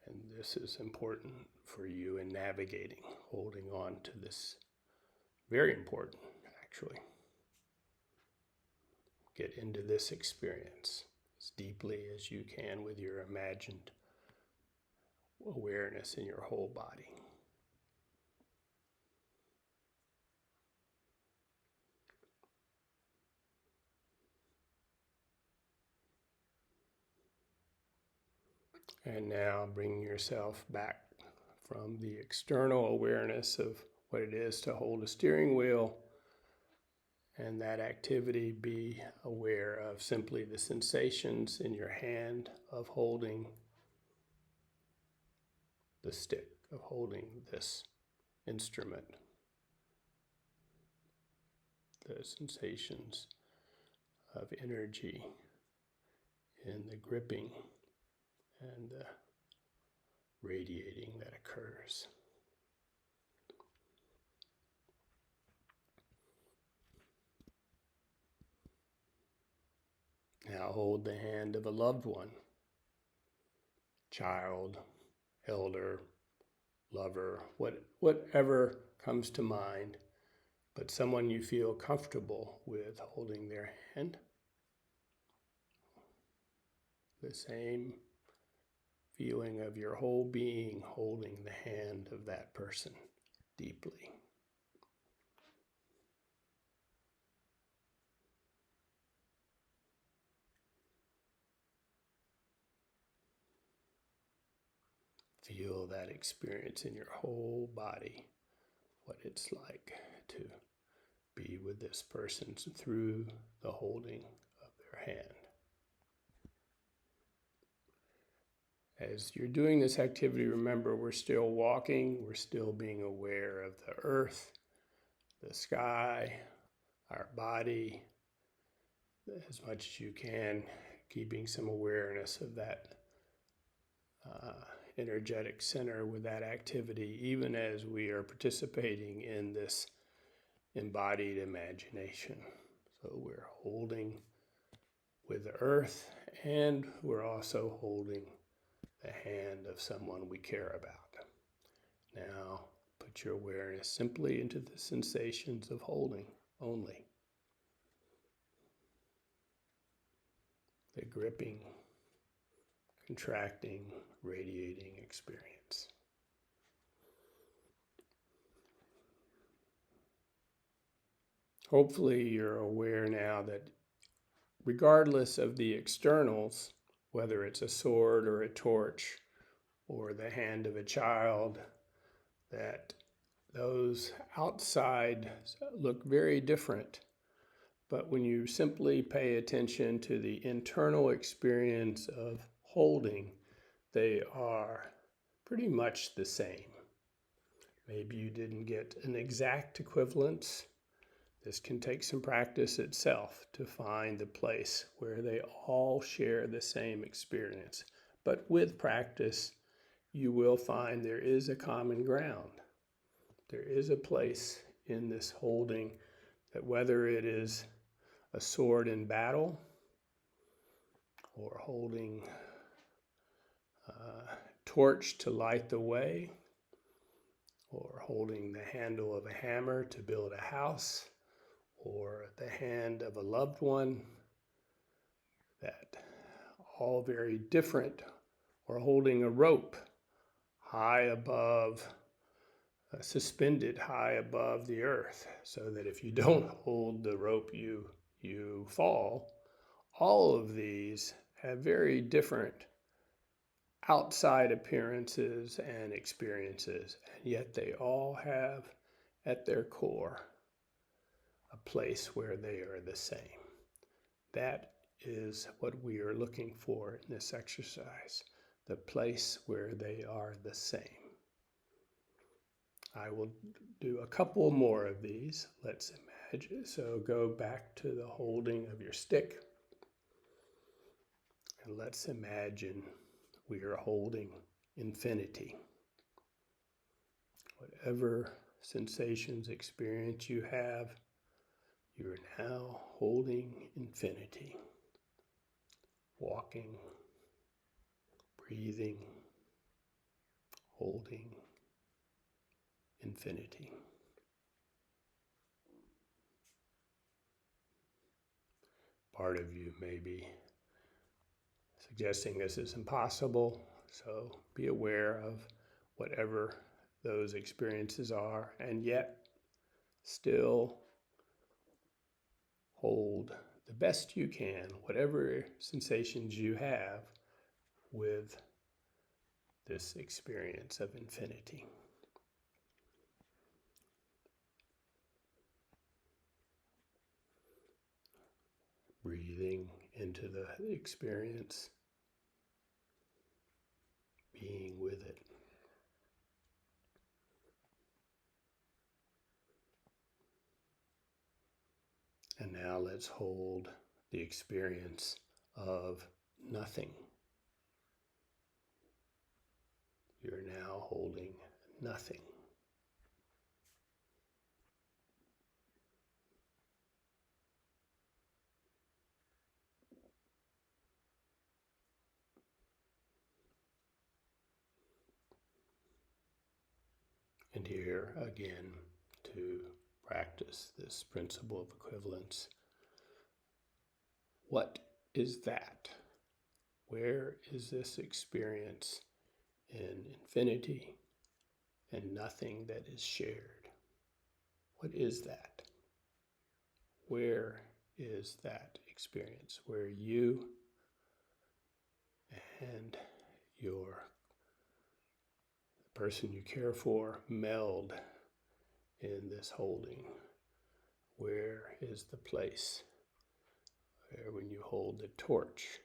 Speaker 1: And this is important for you in navigating, holding on to this. Very important, actually. Get into this experience as deeply as you can with your imagined awareness in your whole body. And now bring yourself back from the external awareness of what it is to hold a steering wheel, and that activity, be aware of simply the sensations in your hand of holding the stick, of holding this instrument, the sensations of energy in the gripping and the radiating that occurs. Now hold the hand of a loved one, child, elder, lover, whatever comes to mind, but someone you feel comfortable with holding their hand. The same feeling of your whole being holding the hand of that person deeply. Feel that experience in your whole body, what it's like to be with this person through the holding of their hand. As you're doing this activity, remember we're still walking, we're still being aware of the earth, the sky, our body, as much as you can, keeping some awareness of that energetic center with that activity, even as we are participating in this embodied imagination. So we're holding with the earth, and we're also holding the hand of someone we care about. Now, put your awareness simply into the sensations of holding only. The gripping, contracting, radiating experience. Hopefully you're aware now that regardless of the externals, whether it's a sword or a torch or the hand of a child, that those outside look very different. But when you simply pay attention to the internal experience of holding, they are pretty much the same. Maybe you didn't get an exact equivalence. This can take some practice itself to find the place where they all share the same experience. But with practice, you will find there is a common ground. There is a place in this holding that whether it is a sword in battle or holding a torch to light the way or holding the handle of a hammer to build a house or the hand of a loved one, that all very different, or holding a rope high above, suspended high above the earth, so that if you don't hold the rope, you fall. All of these have very different outside appearances and experiences, and yet they all have at their core a place where they are the same. That is what we are looking for in this exercise, the place where they are the same. I will do a couple more of these. Let's imagine. So go back to the holding of your stick. And let's imagine we are holding infinity. Whatever sensations, experience you have, you're now holding infinity. Walking, breathing, holding infinity. Part of you may be suggesting this is impossible, so be aware of whatever those experiences are, and yet still hold the best you can, whatever sensations you have, with this experience of infinity. Breathing into the experience, being with it. And now let's hold the experience of nothing. You're now holding nothing. And here again, to practice this principle of equivalence. What is that? Where is this experience in infinity and nothing that is shared? What is that? Where is that experience where you and the person you care for meld in this holding? Where is the place where, when you hold the torch,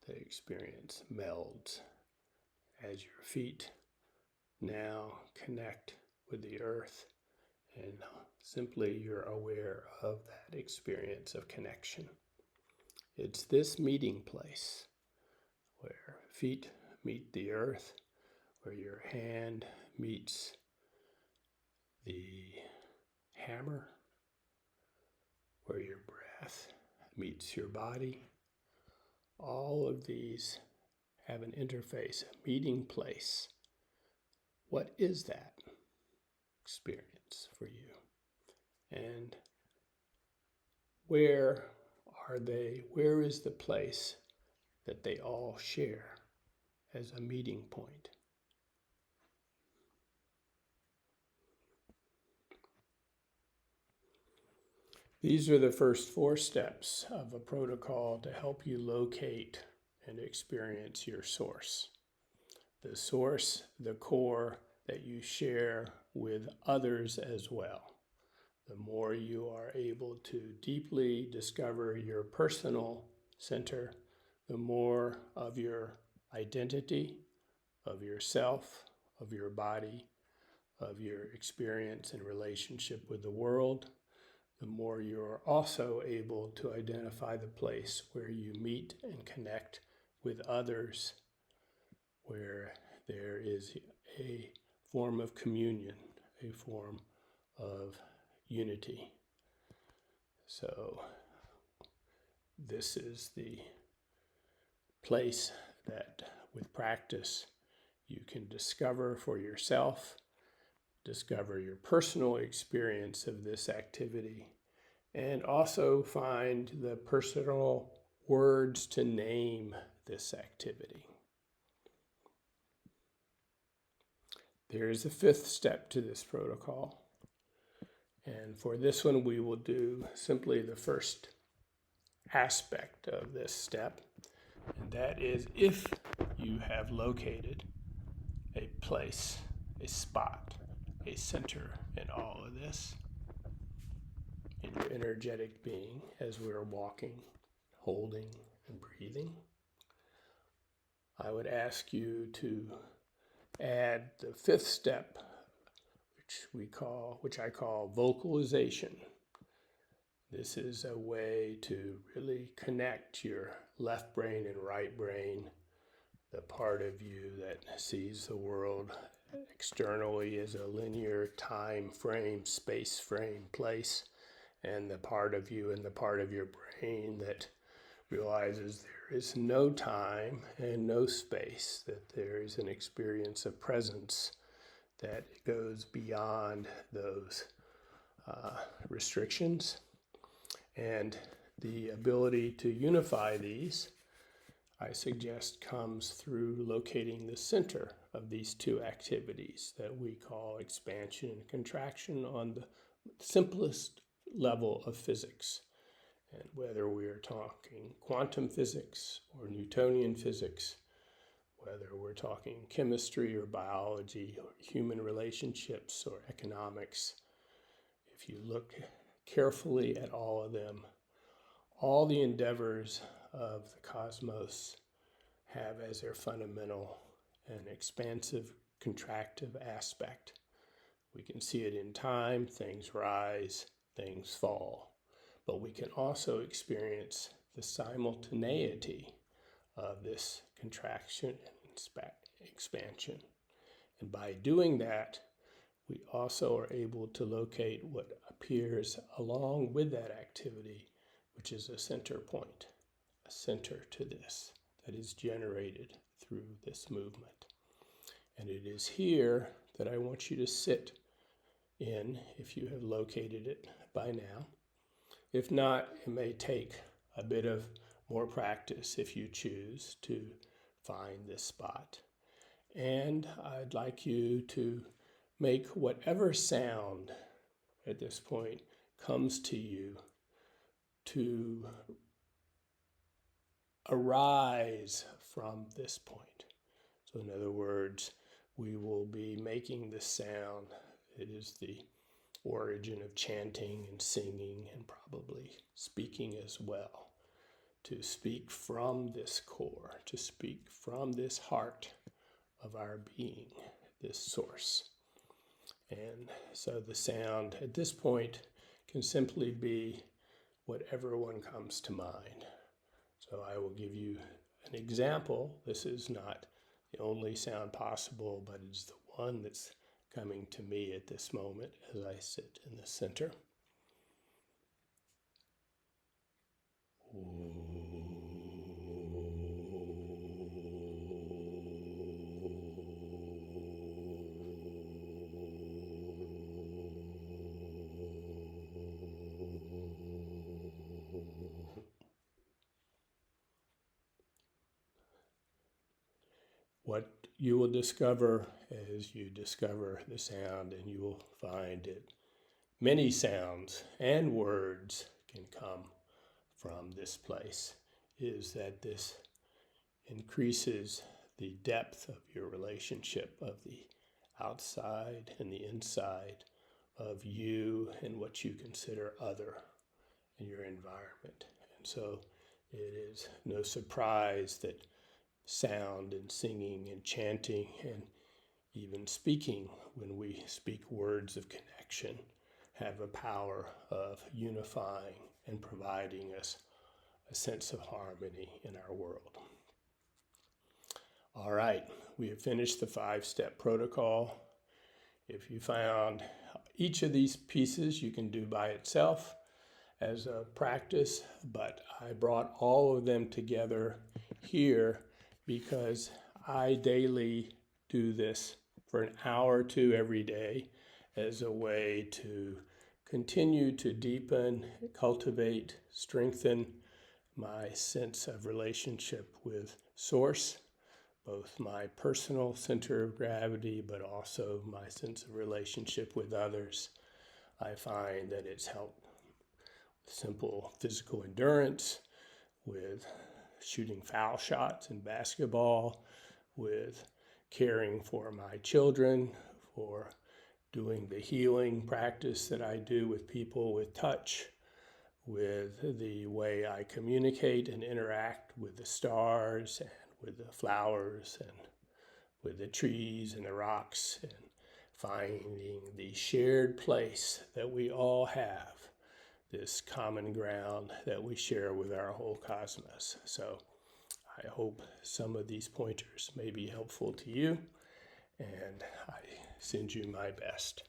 Speaker 1: the experience melds as your feet now connect with the earth, and simply you're aware of that experience of connection? It's this meeting place where feet meet the earth, where your hand meets the hammer, where your breath meets your body. All of these have an interface, a meeting place. What is that experience for you? And where are they? Where is the place that they all share as a meeting point? These are the first 4 steps of a protocol to help you locate and experience your source. The source, the core that you share with others as well. The more you are able to deeply discover your personal center, the more of your identity, of yourself, of your body, of your experience and relationship with the world, the more you're also able to identify the place where you meet and connect with others, where there is a form of communion, a form of unity. So this is the place that with practice you can discover for yourself, discover your personal experience of this activity, and also find the personal words to name this activity. There is a 5th step to this protocol. And for this one, we will do simply the first aspect of this step. And that is, if you have located a place, a spot, a center in all of this, in your energetic being, as we're walking, holding, and breathing, I would ask you to add the 5th step, which I call vocalization. This is a way to really connect your left brain and right brain, the part of you that sees the world externally as a linear time frame, space frame, place, and the part of you and the part of your brain that realizes there is no time and no space, that there is an experience of presence that goes beyond those restrictions. And the ability to unify these, I suggest, comes through locating the center of these 2 activities that we call expansion and contraction on the simplest level of physics. And whether we are talking quantum physics or Newtonian physics, whether we're talking chemistry or biology or human relationships or economics, if you look carefully at all of them, all the endeavors of the cosmos have as their fundamental an expansive, contractive aspect. We can see it in time, things rise, things fall. But we can also experience the simultaneity of this contraction and expansion. And by doing that, we also are able to locate what appears along with that activity, which is a center point, a center to this that is generated through this movement. And it is here that I want you to sit in, if you have located it by now. If not, it may take a bit of more practice if you choose to find this spot. And I'd like you to make whatever sound at this point comes to you to arise from this point. So in other words, we will be making this sound. It is the origin of chanting and singing and probably speaking as well. To speak from this core, to speak from this heart of our being, this source. And so the sound at this point can simply be whatever one comes to mind. So I will give you an example. This is not the only sound possible, but it's the one that's coming to me at this moment as I sit in the center. What you will discover as you discover the sound, and you will find that many sounds and words can come from this place, is that this increases the depth of your relationship of the outside and the inside of you and what you consider other in your environment. And so it is no surprise that sound and singing and chanting and even speaking, when we speak words of connection, have a power of unifying and providing us a sense of harmony in our world. All right, we have finished the 5-step protocol. If you found each of these pieces you can do by itself as a practice, but I brought all of them together here because I daily do this for an hour or two every day as a way to continue to deepen, cultivate, strengthen my sense of relationship with Source, both my personal center of gravity, but also my sense of relationship with others. I find that it's helped with simple physical endurance, with shooting foul shots in basketball, with caring for my children, for doing the healing practice that I do with people with touch, with the way I communicate and interact with the stars and with the flowers and with the trees and the rocks, and finding the shared place that we all have, this common ground that we share with our whole cosmos. So I hope some of these pointers may be helpful to you, and I send you my best.